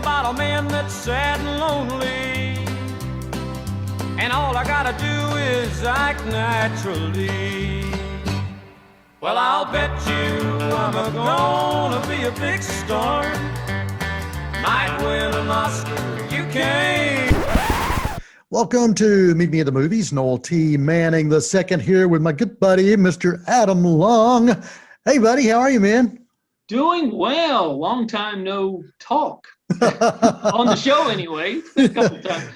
about a man that's sad and lonely, and all I gotta do is act naturally. Well, I'll bet you I'm gonna be a big star, might win an Oscar, you can't. Welcome to Meet Me at the Movies. Noel T. Manning the second here with my good buddy, Mr. Adam Long. Hey, buddy, how are you, man? Doing well. Long time no talk on the show, anyway. It's been a couple of times.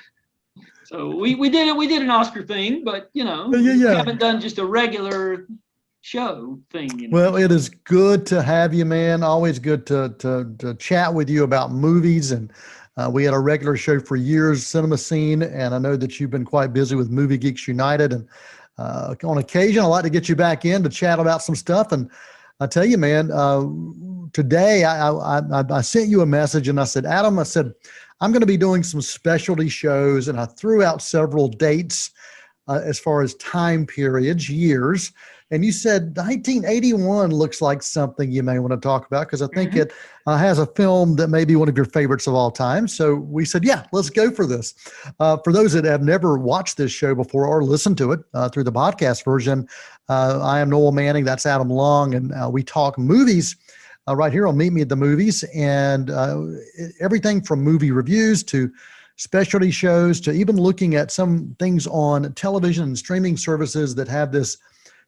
So we did it. We did an Oscar thing, but we haven't done just a regular show thing. Well, it is good to have you, man. Always good to chat with you about movies. And we had a regular show for years, Cinema Scene, and I know that you've been quite busy with Movie Geeks United. And on occasion, I like to get you back in to chat about some stuff. And I tell you, man, today I sent you a message and I said, Adam, I said, I'm going to be doing some specialty shows, and I threw out several dates as far as time periods, years. And you said 1981 looks like something you may want to talk about because I think it has a film that may be one of your favorites of all time. So we said, yeah, let's go for this. For those that have never watched this show before or listened to it through the podcast version, I am Noel Manning. That's Adam Long. And we talk movies right here on Meet Me at the Movies, and everything from movie reviews to specialty shows to even looking at some things on television and streaming services that have this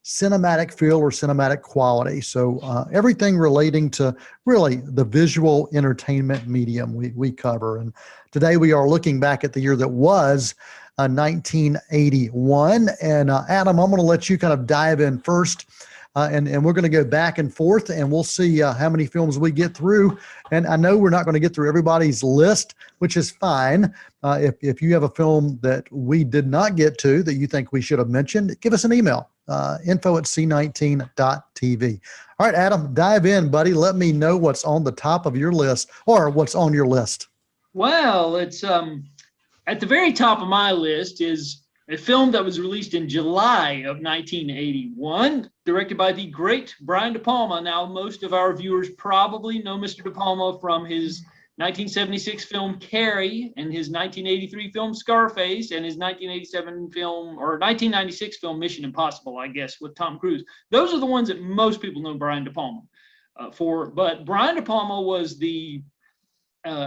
cinematic feel or cinematic quality. So everything relating to really the visual entertainment medium we cover. And today we are looking back at the year that was 1981. And Adam, I'm going to let you kind of dive in first. And we're going to go back and forth, and we'll see how many films we get through. And I know we're not going to get through everybody's list, which is fine. If you have a film that we did not get to that you think we should have mentioned, give us an email, info@c19.tv. All right, Adam, dive in, buddy. Let me know what's on the top of your list or what's on your list. Well, it's at the very top of my list is a film that was released in July of 1981, directed by the great Brian De Palma. Now, most of our viewers probably know Mr. De Palma from his 1976 film Carrie and his 1983 film Scarface and his 1987 film, or 1996 film Mission Impossible, I guess, with Tom Cruise. Those are the ones that most people know Brian De Palma for. But Brian De Palma was the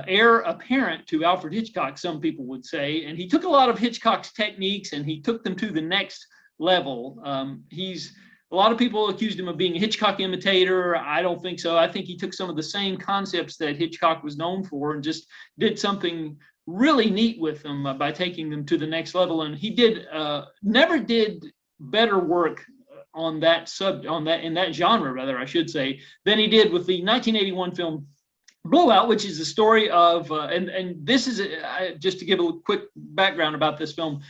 heir apparent to Alfred Hitchcock, some people would say, and he took a lot of Hitchcock's techniques and he took them to the next level. A lot of people accused him of being a Hitchcock imitator. I don't think so. I think he took some of the same concepts that Hitchcock was known for and just did something really neat with them by taking them to the next level. And he never did better work in that genre, rather, I should say, than he did with the 1981 film Blowout, which is the story of, and this is, just to give a quick background about this film,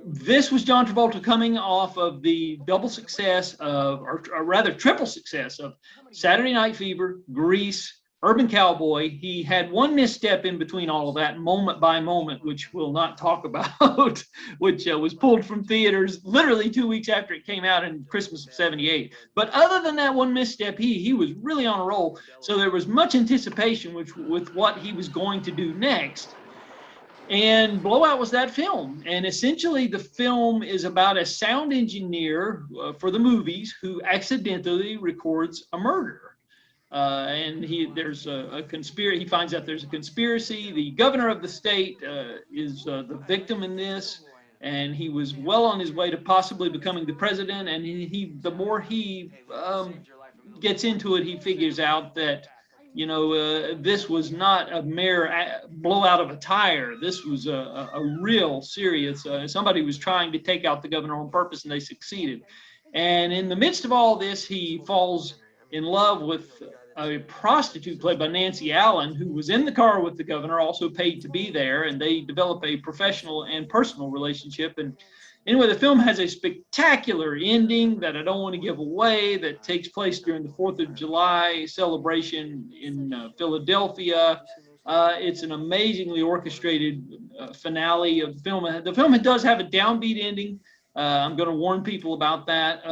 this was John Travolta coming off of the double success of, or rather triple success of Saturday Night Fever, Grease, Urban Cowboy. He had one misstep in between all of that, Moment by Moment, which we'll not talk about, which was pulled from theaters literally 2 weeks after it came out in Christmas of '78. But other than that one misstep, he was really on a roll. So there was much anticipation with what he was going to do next. And Blowout was that film. And essentially the film is about a sound engineer for the movies who accidentally records a murder. And there's a conspiracy. He finds out there's a conspiracy. The governor of the state is the victim in this, and he was well on his way to possibly becoming the president. And the more he gets into it, he figures out that this was not a mere blowout of a tire. This was a real serious. Somebody was trying to take out the governor on purpose, and they succeeded. And in the midst of all this, he falls in love with a prostitute played by Nancy Allen, who was in the car with the governor, also paid to be there, and they develop a professional and personal relationship. And anyway, the film has a spectacular ending that I don't want to give away, that takes place during the 4th of July celebration in Philadelphia. It's an amazingly orchestrated finale of the film. The film does have a downbeat ending. I'm going to warn people about that.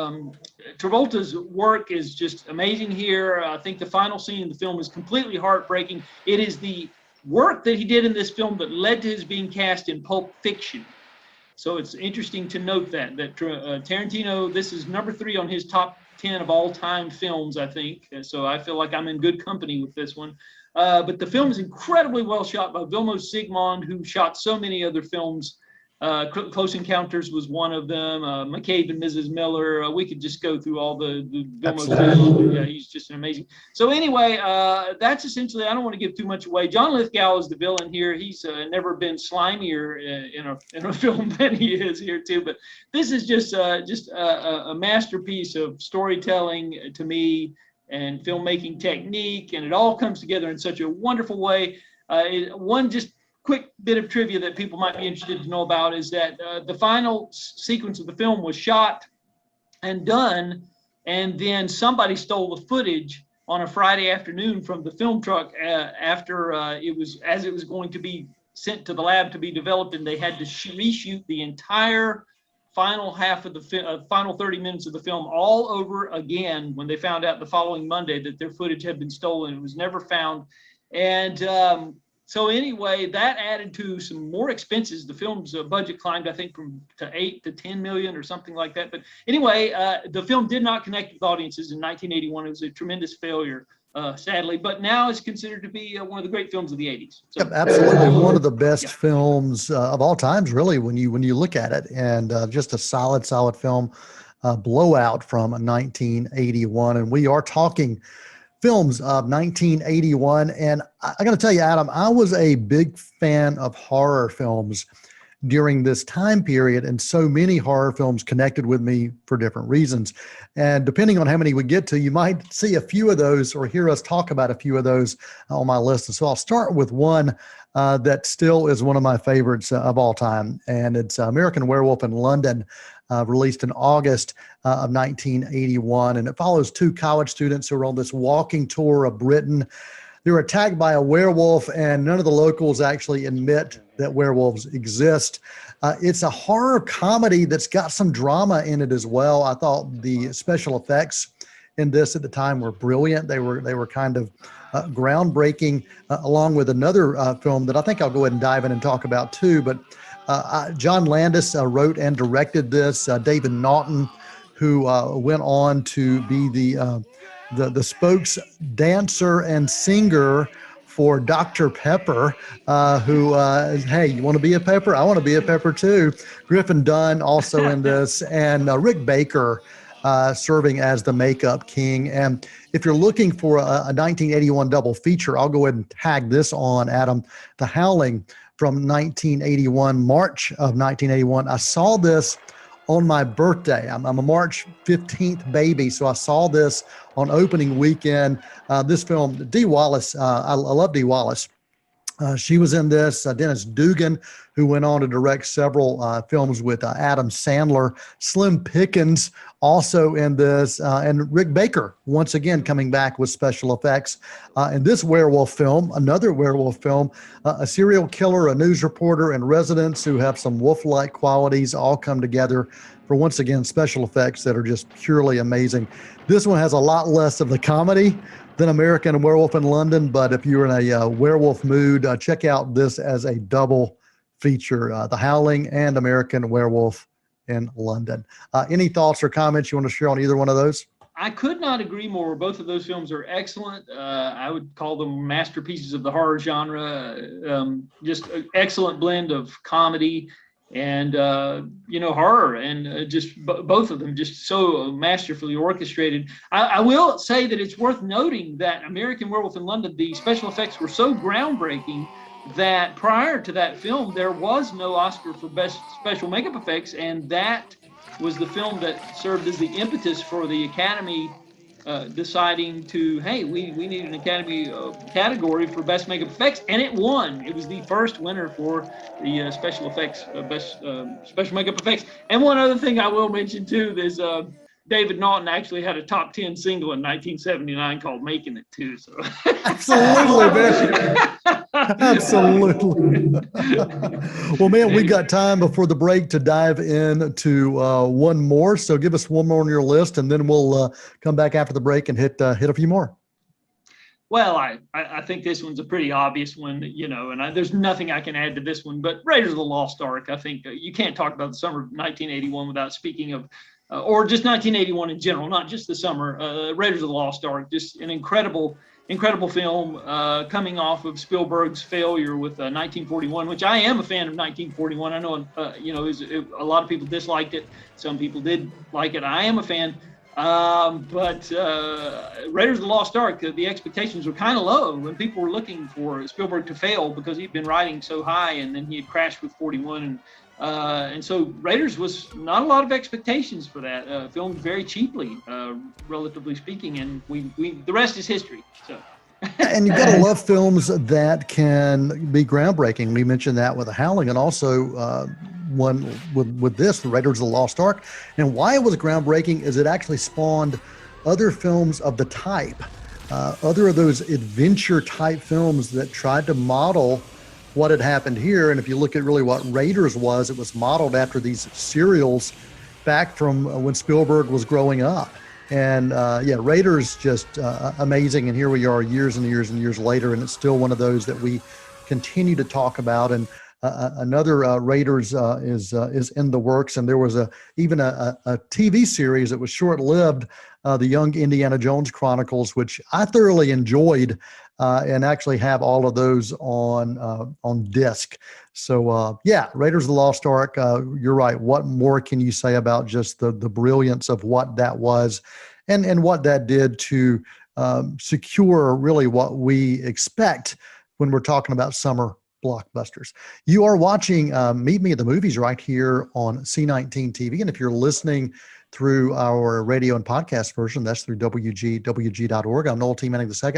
Travolta's work is just amazing here. I think the final scene in the film is completely heartbreaking. It is the work that he did in this film that led to his being cast in Pulp Fiction. So it's interesting to note that Tarantino, this is number 3 on his top 10 of all time films, I think. So I feel like I'm in good company with this one. But the film is incredibly well shot by Vilmos Zsigmond, who shot so many other films. Close Encounters was one of them. McCabe and Mrs. Miller. We could just go through all the Vilmos. Yeah, he's just amazing. So anyway, that's essentially. I don't want to give too much away. John Lithgow is the villain here. He's never been slimier in a film than he is here too. But this is just a masterpiece of storytelling to me and filmmaking technique, and it all comes together in such a wonderful way. One just quick bit of trivia that people might be interested to know about is that the final sequence of the film was shot and done, and then somebody stole the footage on a Friday afternoon from the film truck after it was going to be sent to the lab to be developed, and they had to reshoot the entire final half of the final 30 minutes of the film all over again when they found out the following Monday that their footage had been stolen. It was never found. And so anyway, that added to some more expenses. The film's budget climbed, I think, from to 8 to 10 million or something like that. But anyway, the film did not connect with audiences in 1981. It was a tremendous failure, sadly. But now it's considered to be one of the great films of the 80s. So, yep, absolutely, one of the best films of all times, really, when you look at it, and just a solid film, Blowout from 1981, and we are talking films of 1981. And I got to tell you, Adam, I was a big fan of horror films during this time period, and so many horror films connected with me for different reasons. And depending on how many we get to, you might see a few of those or hear us talk about a few of those on my list. And so I'll start with one that still is one of my favorites of all time, and it's American Werewolf in London, released in August of 1981. And it follows 2 college students who are on this walking tour of Britain. They're attacked by a werewolf, and none of the locals actually admit that werewolves exist. It's a horror comedy that's got some drama in it as well. I thought the special effects in this at the time were brilliant. They were kind of groundbreaking, along with another film that I think I'll go ahead and dive in and talk about too. But John Landis wrote and directed this. David Naughton, who went on to be the spokes dancer and singer for Dr. Pepper, who, hey, you want to be a Pepper? I want to be a Pepper too. Griffin Dunn also in this, and Rick Baker serving as the makeup king. And if you're looking for a 1981 double feature, I'll go ahead and tag this on, Adam, The Howling from 1981, March of 1981. I saw this on my birthday. I'm a March 15th baby, so I saw this on opening weekend. This film, Dee Wallace, I love Dee Wallace. She was in this. Dennis Dugan, who went on to direct several films with Adam Sandler. Slim Pickens also in this. And Rick Baker, once again, coming back with special effects. In this werewolf film, another werewolf film, a serial killer, a news reporter, and residents who have some wolf-like qualities all come together for, once again, special effects that are just purely amazing. This one has a lot less of the comedy than American Werewolf in London, but if you're in a werewolf mood, check out this as a double feature, The Howling and American Werewolf in London. Any thoughts or comments you want to share on either one of those? I could not agree more. Both of those films are excellent. I would call them masterpieces of the horror genre. Just an excellent blend of comedy and horror, and just both of them just so masterfully orchestrated. I will say that it's worth noting that American Werewolf in London, the special effects were so groundbreaking that prior to that film there was no Oscar for best special makeup effects, and that was the film that served as the impetus for the Academy deciding to, hey, we need an Academy category for best makeup effects, and it won. It was the first winner for the special effects, best special makeup effects. And one other thing I will mention too is David Naughton actually had a top 10 single in 1979 called "Making It" too. So absolutely, man. Absolutely. Well, man, we got time before the break to dive into one more. So give us one more on your list, and then we'll come back after the break and hit a few more. Well, I think this one's a pretty obvious one, you know, and there's nothing I can add to this one. But Raiders of the Lost Ark, I think you can't talk about the summer of 1981 without speaking of, or just 1981 in general, not just the summer. Raiders of the Lost Ark, just an incredible film coming off of Spielberg's failure with 1941, which I am a fan of 1941. I know, you know, a lot of people disliked it. Some people did like it. I am a fan. But Raiders of the Lost Ark, the expectations were kind of low when people were looking for Spielberg to fail because he'd been riding so high, and then he had crashed with 41. And so Raiders was not a lot of expectations for that. Filmed very cheaply, relatively speaking, and the rest is history. So. And you've got to love films that can be groundbreaking. We mentioned that with The Howling, and also one with this, The Raiders of the Lost Ark. And why it was groundbreaking is it actually spawned other films of the type, other of those adventure type films that tried to model what had happened here. And if you look at really what Raiders was, it was modeled after these serials back from when Spielberg was growing up. And yeah, Raiders just amazing. And here we are years and years and years later, and it's still one of those that we continue to talk about. And another Raiders is in the works. And there was even a TV series that was short-lived, the Young Indiana Jones Chronicles, which I thoroughly enjoyed, and actually have all of those on disc. So yeah, Raiders of the Lost Ark, you're right. What more can you say about just the brilliance of what that was and what that did to secure really what we expect when we're talking about summer blockbusters. You are watching Meet Me at the Movies right here on C19 TV. And if you're listening through our radio and podcast version, that's through WG.org. I'm Noel T. Manning II,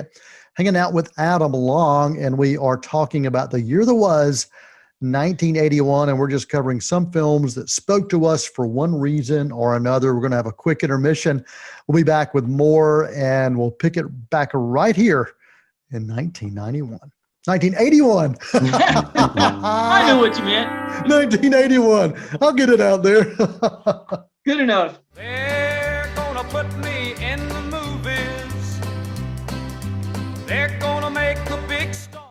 hanging out with Adam Long, and we are talking about the year that was 1981, and we're just covering some films that spoke to us for one reason or another. We're going to have a quick intermission. We'll be back with more, and we'll pick it back right here in 1991. 1981. I knew what you meant. 1981. I'll get it out there. Good enough. They're gonna put me in the movies. They're gonna make a big star.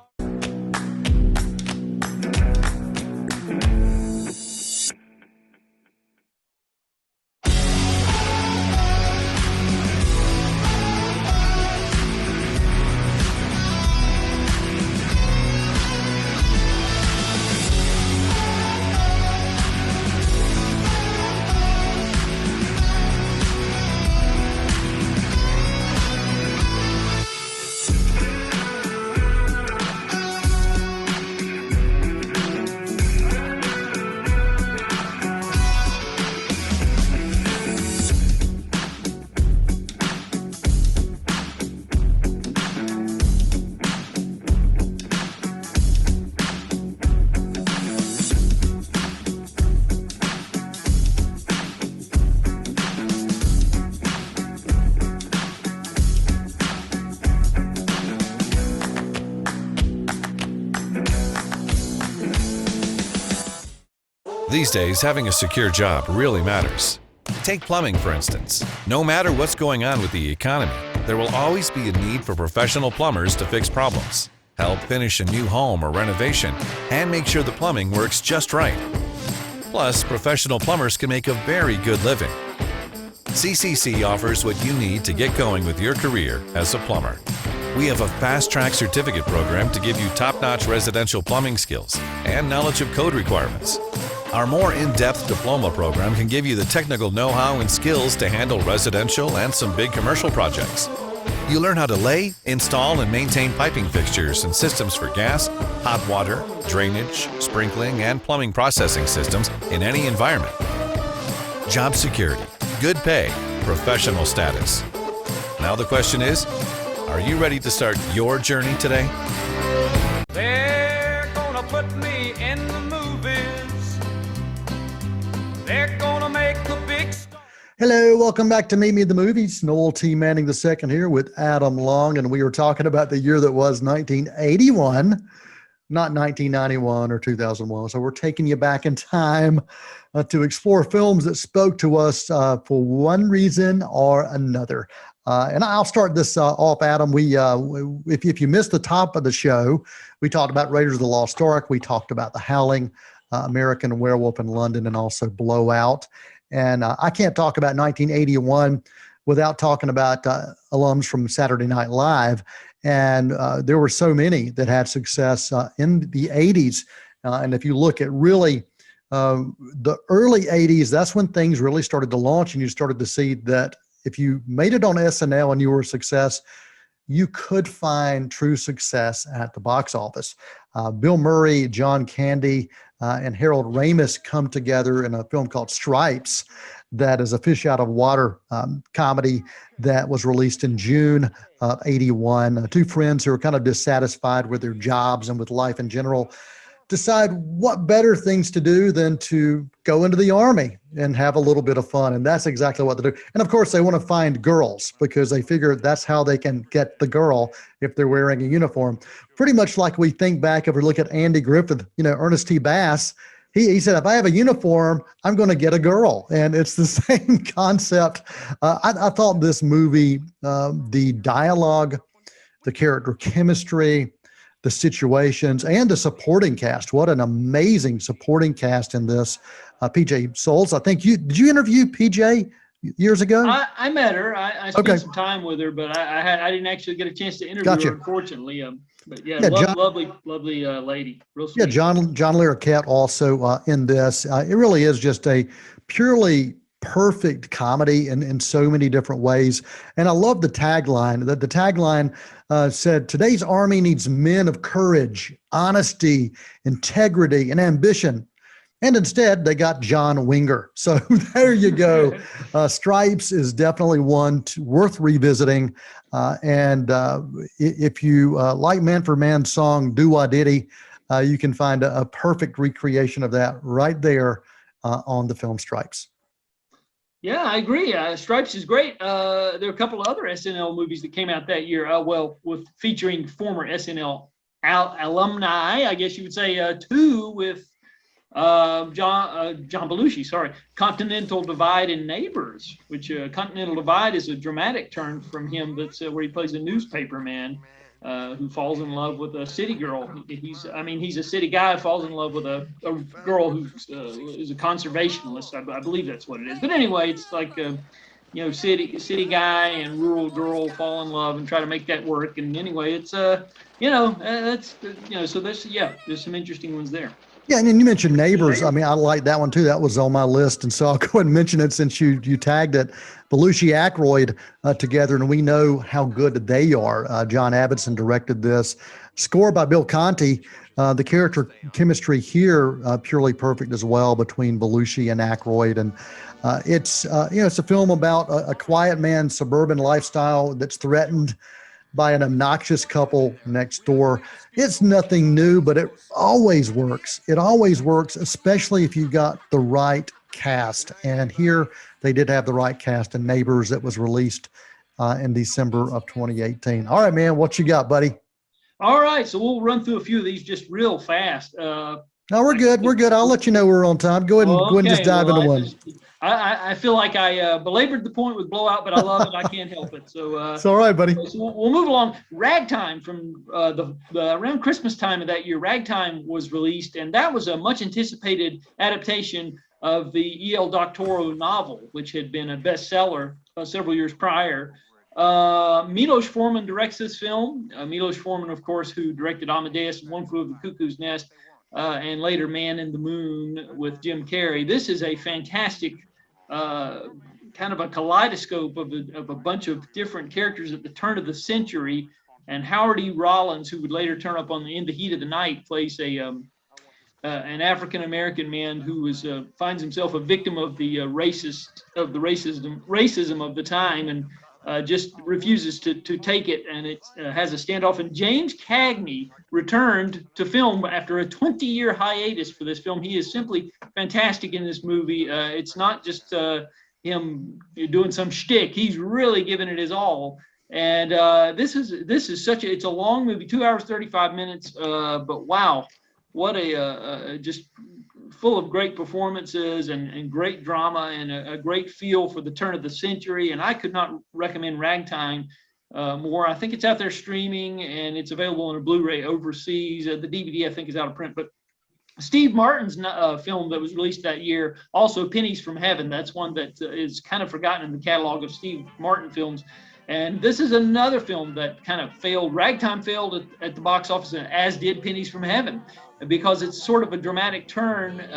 These days, having a secure job really matters. Take plumbing, for instance. No matter what's going on with the economy, there will always be a need for professional plumbers to fix problems, help finish a new home or renovation, and make sure the plumbing works just right. Plus, professional plumbers can make a very good living. CCC offers what you need to get going with your career as a plumber. We have a fast-track certificate program to give you top-notch residential plumbing skills and knowledge of code requirements. Our more in-depth diploma program can give you the technical know-how and skills to handle residential and some big commercial projects. You learn how to lay, install, and maintain piping fixtures and systems for gas, hot water, drainage, sprinkling, and plumbing processing systems in any environment. Job security, good pay, professional status. Now the question is, are you ready to start your journey today? They're gonna put me in the movies. They're gonna make a big star. Hello, welcome back to Meet Me at the Movies. Noel T. Manning II here with Adam Long, and we were talking about the year that was 1981, not 1991 or 2001. So we're taking you back in time to explore films that spoke to us for one reason or another. And I'll start this off, Adam. If you missed the top of the show, we talked about Raiders of the Lost Ark. We talked about The Howling, American Werewolf in London, and also Blowout. And I can't talk about 1981 without talking about alums from Saturday Night Live. And there were so many that had success in the 80s. And if you look at really the early 80s, that's when things really started to launch, and you started to see that if you made it on SNL and you were a success, you could find true success at the box office. Bill Murray, John Candy, and Harold Ramis come together in a film called Stripes that is a fish out of water comedy that was released in June of 81. Two friends who are kind of dissatisfied with their jobs and with life in general decide what better things to do than to go into the Army and have a little bit of fun. And that's exactly what they do. And of course, they want to find girls because they figure that's how they can get the girl if they're wearing a uniform. Pretty much like we think back, if we look at Andy Griffith, Ernest T. Bass, he said, if I have a uniform, I'm going to get a girl. And it's the same concept. I thought this movie, the dialogue, the character chemistry, the situations, and the supporting cast. What an amazing supporting cast in this. PJ Souls, I think did you interview PJ years ago? I met her. I spent some time with her, but I didn't actually get a chance to interview her, unfortunately. But lovely lady, real sweet. Yeah, John Larroquette also in this. It really is just a purely perfect comedy in so many different ways. And I love the tagline. The tagline said, today's Army needs men of courage, honesty, integrity, and ambition. And instead, they got John Winger. So there you go. Stripes is definitely one worth revisiting. And if you like Man for Man's song, Do Wah Diddy, you can find a perfect recreation of that right there on the film Stripes. Yeah, I agree. Stripes is great. There are a couple of other SNL movies that came out that year. With featuring former SNL alumni, I guess you would say, two with John Belushi. Sorry, Continental Divide and Neighbors. Which Continental Divide is a dramatic turn from him. That's where he plays a newspaper man who falls in love with a city girl. He's a city guy, falls in love with a girl who is a conservationist. I believe that's what it is. But anyway, it's like city guy and rural girl fall in love and try to make that work. And anyway, it's so there's some interesting ones there. Yeah, and then you mentioned Neighbors. I mean, I like that one too. That was on my list, and so I'll go ahead and mention it since you tagged it. Belushi Aykroyd together, and we know how good they are. John Avildsen directed this. Score by Bill Conti. The character chemistry here purely perfect as well between Belushi and Aykroyd, and it's a film about a quiet man's suburban lifestyle that's threatened by an obnoxious couple next door. It's nothing new, but it always works. It always works, especially if you got the right cast. And here they did have the right cast in Neighbors that was released in December of 2018. All right, man, what you got, buddy? All right, so we'll run through a few of these just real fast. No, we're good. We're good. I'll let you know we're on time. Go ahead and just dive into one. I feel like I belabored the point with Blowout, but I love it. I can't help it. So it's all right, buddy. So we'll move along. Ragtime from the around Christmas time of that year. Ragtime was released, and that was a much anticipated adaptation of the E.L. Doctorow novel, which had been a bestseller several years prior. Milos Forman directs this film. Milos Forman, of course, who directed Amadeus and One Flew Over the Cuckoo's Nest, and later Man in the Moon with Jim Carrey. This is a fantastic kind of a kaleidoscope of a bunch of different characters at the turn of the century. And Howard E. Rollins, who would later turn up on In the Heat of the Night, plays an African-American man who finds himself a victim of the racism of the time, and just refuses to take it, and it has a standoff. And James Cagney returned to film after a 20-year hiatus for this film. He is simply fantastic in this movie. It's not just him doing some shtick. He's really giving it his all. And this is it's a long movie, 2 hours 35 minutes. But wow, what a just full of great performances and great drama and a great feel for the turn of the century. And I could not recommend Ragtime more. I think it's out there streaming, and it's available on a Blu-ray overseas. The DVD, I think, is out of print. But Steve Martin's film that was released that year, also Pennies from Heaven. That's one that is kind of forgotten in the catalog of Steve Martin films. And this is another film that kind of failed. Ragtime failed at the box office, as did Pennies from Heaven, because it's sort of a dramatic turn.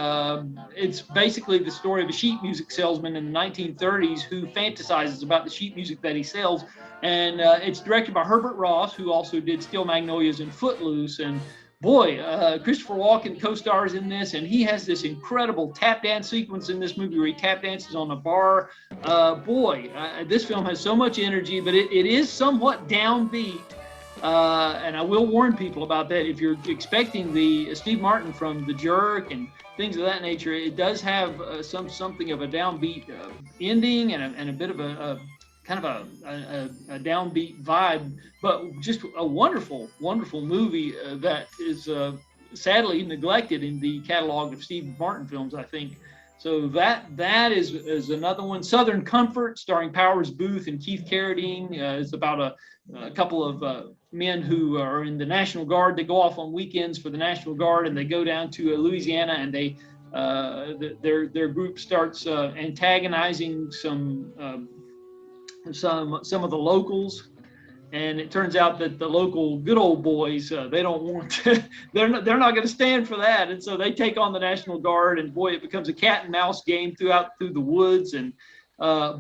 It's basically the story of a sheet music salesman in the 1930s who fantasizes about the sheet music that he sells. And it's directed by Herbert Ross, who also did Steel Magnolias and Footloose. And boy, Christopher Walken co-stars in this, and he has this incredible tap dance sequence in this movie where he tap dances on a bar. This film has so much energy, but it is somewhat downbeat. And I will warn people about that. If you're expecting the Steve Martin from The Jerk and things of that nature, it does have something of a downbeat ending and a bit of a kind of a downbeat vibe, but just a wonderful, wonderful movie that is sadly neglected in the catalog of Steve Martin films, I think. So that is another one. Southern Comfort, starring Powers Booth and Keith Carradine, is about a couple of men who are in the National Guard. They go off on weekends for the National Guard, and they go down to Louisiana, and they their group starts antagonizing some of the locals, and it turns out that the local good old boys, they don't want to, they're not going to stand for that, and so they take on the National Guard, and boy, it becomes a cat and mouse game through the woods, and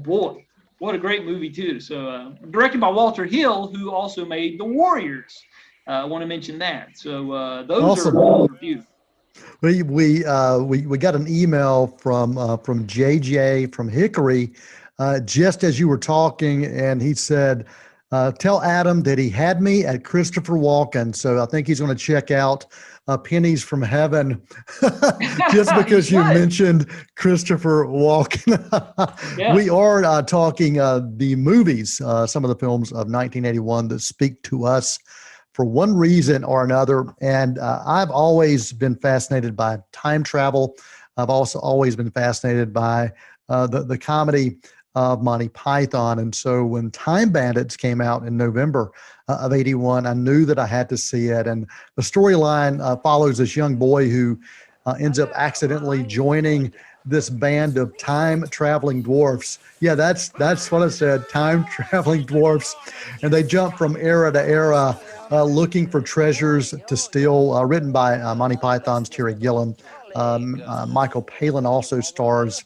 boy, what a great movie too. So directed by Walter Hill, who also made The Warriors. I want to mention that. So those awesome. are a few. We got an email from JJ from Hickory just as you were talking, and he said, tell Adam that he had me at Christopher Walken. So I think he's going to check out Pennies from Heaven just because you mentioned Christopher Walken. Yeah. We are talking the movies, some of the films of 1981 that speak to us for one reason or another. And I've always been fascinated by time travel. I've also always been fascinated by the comedy of Monty Python. And so when Time Bandits came out in November of 81, I knew that I had to see it. And the storyline follows this young boy who ends up accidentally joining this band of time-traveling dwarfs. Yeah, that's what I said, time-traveling dwarfs. And they jump from era to era looking for treasures to steal, written by Monty Python's Terry Gilliam. Michael Palin also stars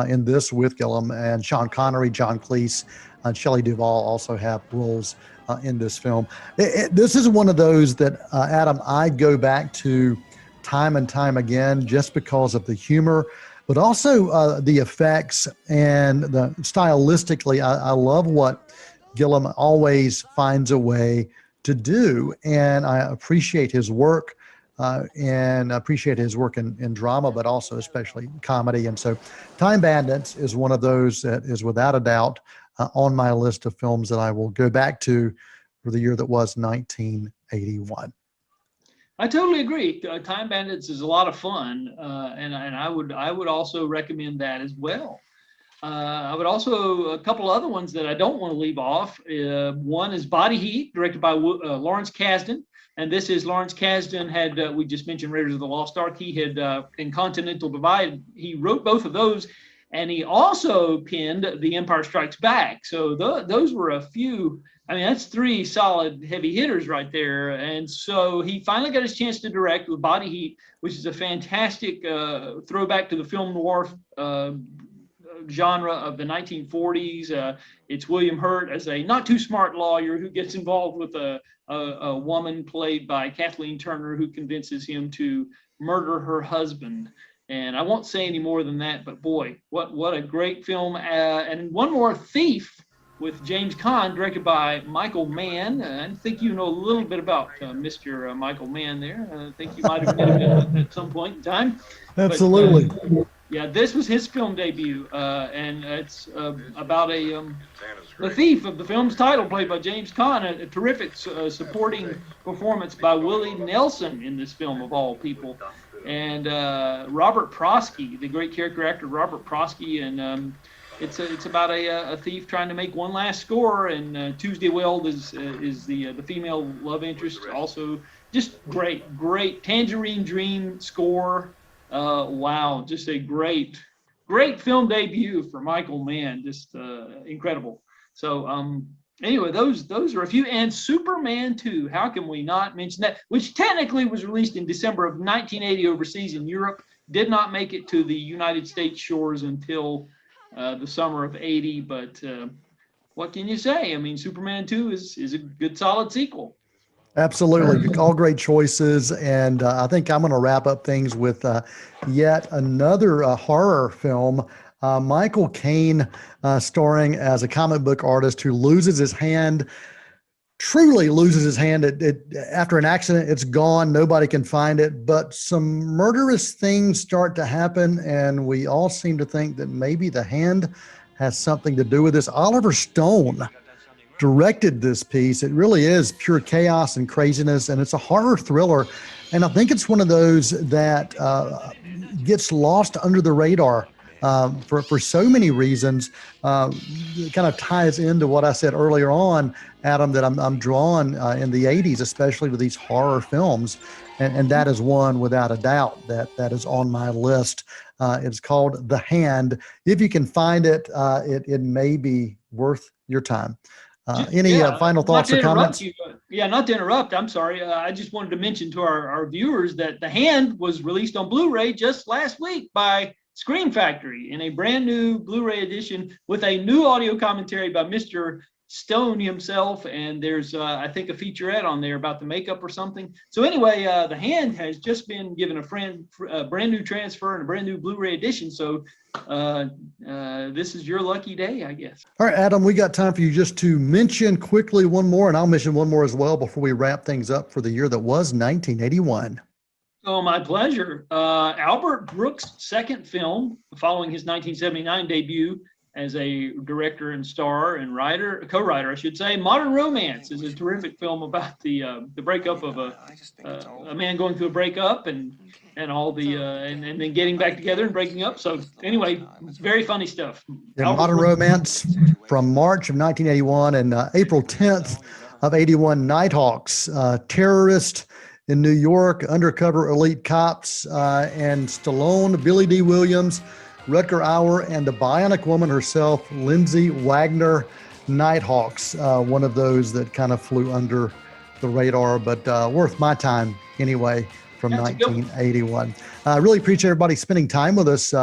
in this with Gilliam, and Sean Connery, John Cleese, and Shelley Duvall also have roles in this film. This is one of those that, Adam, I go back to time and time again just because of the humor, but also the effects and stylistically. I love what Gilliam always finds a way to do, and I appreciate his work. And appreciate his work in drama, but also especially comedy. And so Time Bandits is one of those that is without a doubt on my list of films that I will go back to for the year that was 1981. I totally agree. Time Bandits is a lot of fun, and I would also recommend that as well. I would also, a couple other ones that I don't want to leave off. One is Body Heat, directed by Lawrence Kasdan. And this is Lawrence Kasdan had, we just mentioned Raiders of the Lost Ark. He had, in Continental Divide, he wrote both of those. And he also penned The Empire Strikes Back. So those were a few, I mean, that's three solid heavy hitters right there. And so he finally got his chance to direct with Body Heat, which is a fantastic throwback to the film noir genre of the 1940s. It's William Hurt as a not too smart lawyer who gets involved with a woman played by Kathleen Turner who convinces him to murder her husband. And I won't say any more than that, but boy, what a great film. And one more, Thief, with James Caan, directed by Michael Mann. I think you know a little bit about Mr. Michael Mann there. I think you might have met him at some point in time. Absolutely. But, yeah, this was his film debut, and it's about the thief of the film's title, played by James Caan. A terrific supporting performance by Willie Nelson in this film, of all people. and Robert Prosky, the great character actor Robert Prosky, and it's about a thief trying to make one last score, and Tuesday Weld is the female love interest. Also, just great Tangerine Dream score. Wow, just a great film debut for Michael Mann. Just incredible. So anyway, those are a few. And Superman 2, how can we not mention that? Which technically was released in December of 1980 overseas in Europe, did not make it to the United States shores until the summer of 80. But what can you say? I mean, Superman 2 is a good solid sequel. Absolutely. All great choices. And I think I'm going to wrap up things with yet another horror film. Michael Caine starring as a comic book artist who loses his hand, truly loses his hand. After an accident, it's gone. Nobody can find it. But some murderous things start to happen, and we all seem to think that maybe the hand has something to do with this. Oliver Stone directed this piece. It really is pure chaos and craziness, and it's a horror thriller. And I think it's one of those that gets lost under the radar for so many reasons. It kind of ties into what I said earlier on, Adam, that I'm drawn in the 80s, especially to these horror films. And that is one without a doubt that is on my list. It's called The Hand. If you can find it, it may be worth your time. Any final thoughts or comments? Not to interrupt. I'm sorry. I just wanted to mention to our viewers that The Hand was released on Blu-ray just last week by Scream Factory in a brand new Blu-ray edition with a new audio commentary by Mr. Stone himself. And there's, I think, a featurette on there about the makeup or something. So anyway, The Hand has just been given a brand new transfer and a brand new Blu-ray edition. So this is your lucky day, I guess. All right, Adam, we got time for you just to mention quickly one more, and I'll mention one more as well before we wrap things up for the year that was 1981. Oh, my pleasure. Albert Brooks' second film, following his 1979 debut as a director and star and co-writer, I should say. Modern Romance is a terrific film about the breakup of a man going through a breakup and all the and then getting back together and breaking up. So anyway, it's very funny stuff. Yeah, Modern Romance from March of 1981 and April 10th of 81. Nighthawks, terrorist in New York, undercover elite cops, and Stallone, Billy D. Williams, Rutger Hauer, and the bionic woman herself, Lindsay Wagner. Nighthawks, one of those that kind of flew under the radar, but worth my time anyway, from 1981. I really appreciate everybody spending time with us,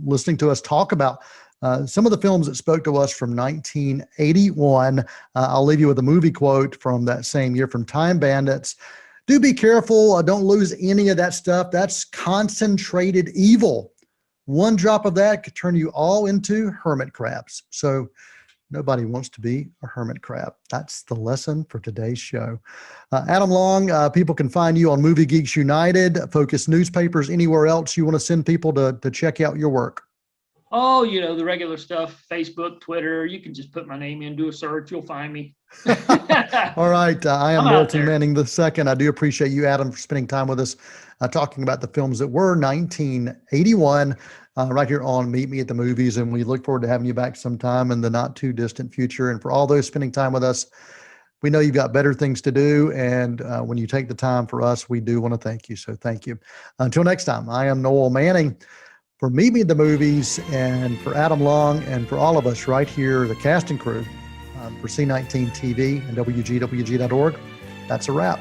listening to us talk about some of the films that spoke to us from 1981. I'll leave you with a movie quote from that same year from Time Bandits. Do be careful. Don't lose any of that stuff. That's concentrated evil. One drop of that could turn you all into hermit crabs. So nobody wants to be a hermit crab. That's the lesson for today's show. Adam Long, people can find you on Movie Geeks United, Focus Newspapers, anywhere else you want to send people to check out your work. Oh, the regular stuff, Facebook, Twitter. You can just put my name in, do a search, you'll find me. All right. I am Milton Manning II. I do appreciate you, Adam, for spending time with us, talking about the films that were 1981 right here on Meet Me at the Movies. And we look forward to having you back sometime in the not too distant future. And for all those spending time with us, we know you've got better things to do. And when you take the time for us, we do want to thank you. So thank you. Until next time, I am Noel Manning. For Meet Me at the Movies, and for Adam Long, and for all of us right here, the cast and crew for C19 TV and WGWG.org, that's a wrap.